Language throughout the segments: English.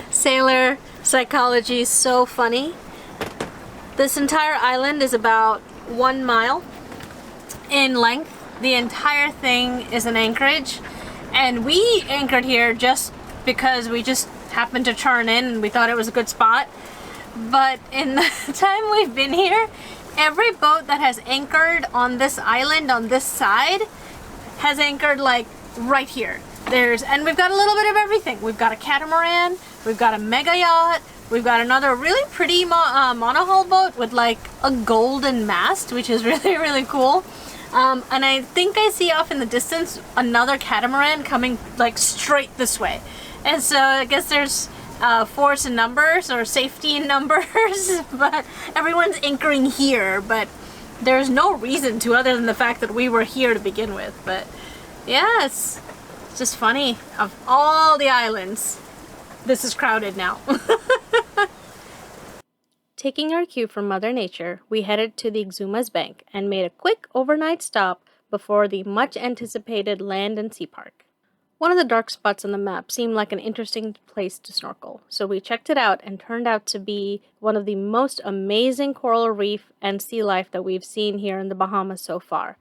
Sailor psychology is so funny. This entire island is about 1 mile in length. The entire thing is an anchorage, and we anchored here just because we just happened to turn in and we thought it was a good spot. But in the time we've been here, every boat that has anchored on this island on this side has anchored like right here. And we've got a little bit of everything. We've got a catamaran, we've got a mega yacht, we've got another really pretty monohull boat with like a golden mast, which is really, really cool. And I think I see off in the distance another catamaran coming like straight this way. And so I guess there's force in numbers or safety in numbers, but everyone's anchoring here, but there's no reason to other than the fact that we were here to begin with. But yeah, it's just funny. Of all the islands, this is crowded now. Taking our cue from Mother Nature, we headed to the Exumas bank and made a quick overnight stop before the much-anticipated land and sea park. One of the dark spots on the map seemed like an interesting place to snorkel, so we checked it out and turned out to be one of the most amazing coral reef and sea life that we've seen here in the Bahamas so far.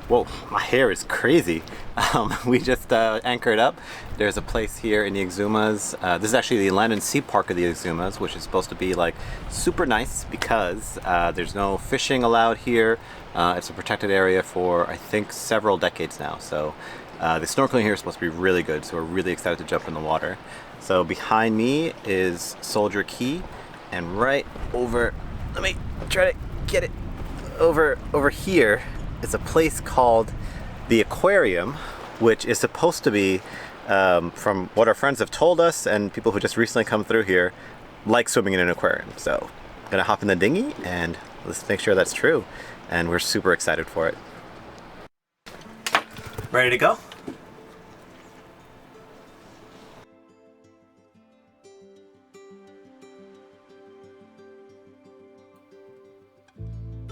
Whoa, my hair is crazy. We just anchored up. There's a place here in the Exumas. This is actually the land and sea park of the Exumas, which is supposed to be like super nice because there's no fishing allowed here. It's a protected area for I think several decades now. So the snorkeling here is supposed to be really good. So we're really excited to jump in the water. So behind me is Soldier Key, and right over, let me try to get it over here. It's a place called the Aquarium, which is supposed to be, from what our friends have told us and people who just recently come through here, like swimming in an aquarium. So I'm gonna hop in the dinghy and let's make sure that's true. And we're super excited for it. Ready to go?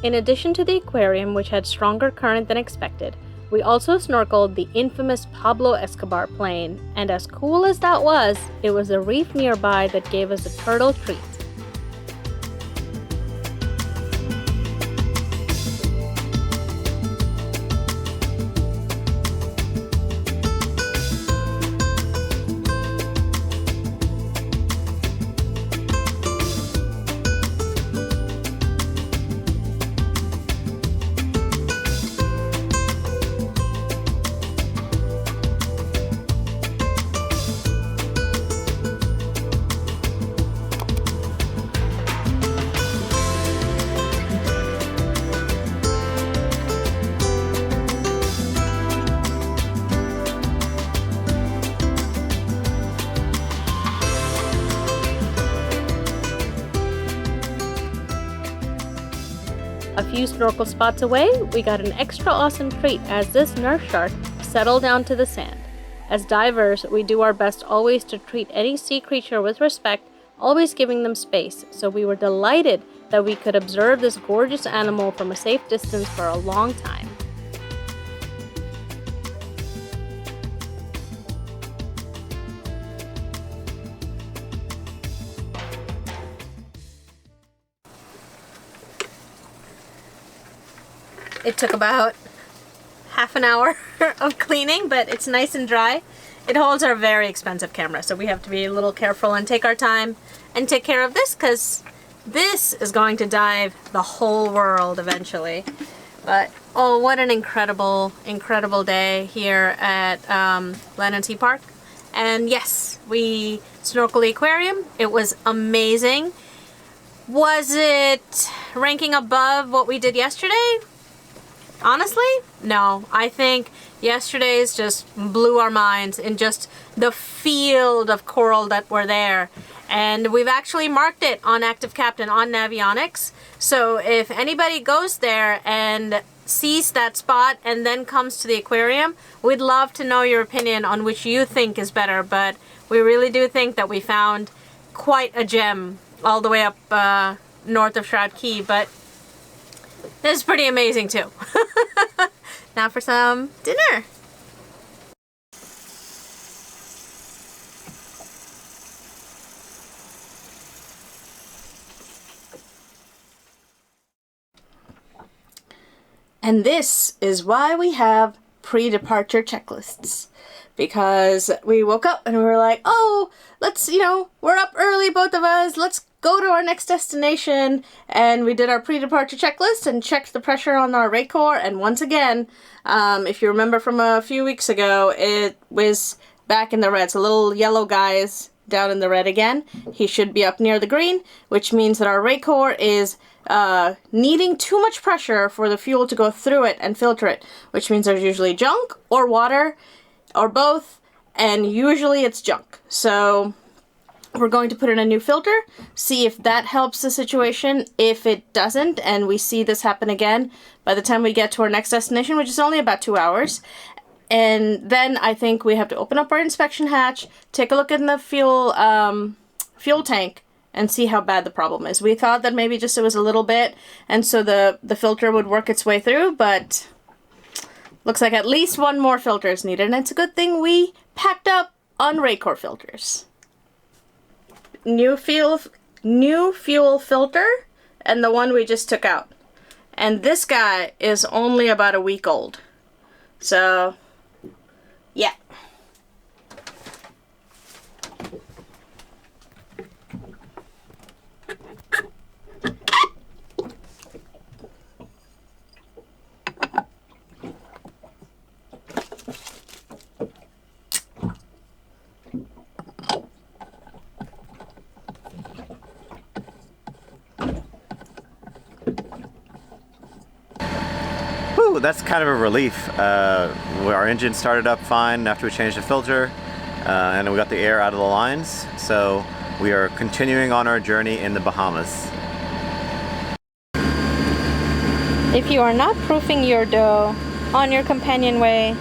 In addition to the aquarium, which had stronger current than expected, we also snorkeled the infamous Pablo Escobar plane, and as cool as that was, it was a reef nearby that gave us a turtle treat. A few snorkel spots away, we got an extra awesome treat as this Nerf shark settled down to the sand. As divers, we do our best always to treat any sea creature with respect, always giving them space, so we were delighted that we could observe this gorgeous animal from a safe distance for a long time. It took about half an hour of cleaning, but it's nice and dry. It holds our very expensive camera, so we have to be a little careful and take our time and take care of this, because this is going to dive the whole world eventually. But oh, what an incredible, incredible day here at Land and Sea Park. And yes, we snorkeled the aquarium. It was amazing. Was it ranking above what we did yesterday? Honestly, no. I think yesterday's just blew our minds in just the field of coral that were there. And we've actually marked it on Active Captain on Navionics. So if anybody goes there and sees that spot and then comes to the aquarium, we'd love to know your opinion on which you think is better. But we really do think that we found quite a gem all the way up north of Shroud Key. But this is pretty amazing too. Now for some dinner. And this is why we have pre-departure checklists. Because we woke up and we were like, oh, let's, we're up early, both of us. Let's go to our next destination. And we did our pre-departure checklist and checked the pressure on our Racor. And once again, if you remember from a few weeks ago, it was back in the red. So little yellow guy is down in the red again. He should be up near the green, which means that our Racor is needing too much pressure for the fuel to go through it and filter it, which means there's usually junk or water or both, and usually it's junk. So we're going to put in a new filter, see if that helps the situation. If it doesn't, and we see this happen again by the time we get to our next destination, which is only about 2 hours, and then I think we have to open up our inspection hatch, take a look in the fuel tank, and see how bad the problem is. We thought that maybe just it was a little bit, and so the filter would work its way through, but looks like at least one more filter is needed, and it's a good thing we packed up on Racor filters. New fuel filter, and the one we just took out. And this guy is only about a week old. So, yeah. That's kind of a relief. Our engine started up fine after we changed the filter, and we got the air out of the lines, so we are continuing on our journey in the Bahamas. If you are not proofing your dough on your companionway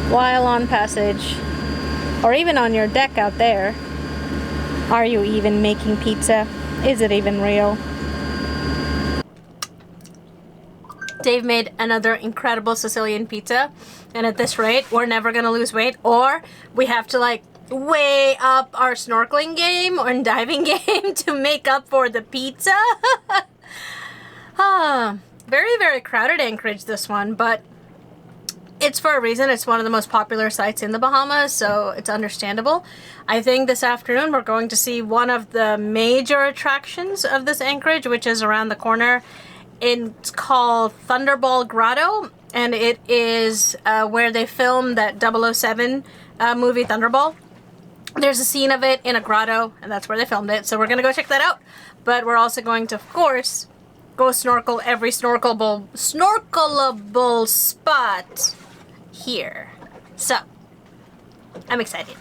while on passage, or even on your deck out there, are you even making pizza? Is it even real? Dave made another incredible Sicilian pizza, and at this rate we're never gonna lose weight, or we have to like way up our snorkeling game or diving game to make up for the pizza. Very, very crowded Anchorage, this one, but it's for a reason. It's one of the most popular sites in the Bahamas, so it's understandable. I think this afternoon we're going to see one of the major attractions of this Anchorage, which is around the corner. It's called Thunderball Grotto, and it is where they filmed that 007 movie Thunderball. There's a scene of it in a grotto, and that's where they filmed it, so we're going to go check that out. But we're also going to, of course, go snorkel every snorkelable spot here. So, I'm excited.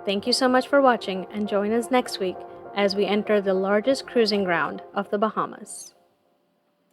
Thank you so much for watching, and join us next week as we enter the largest cruising ground of the Bahamas.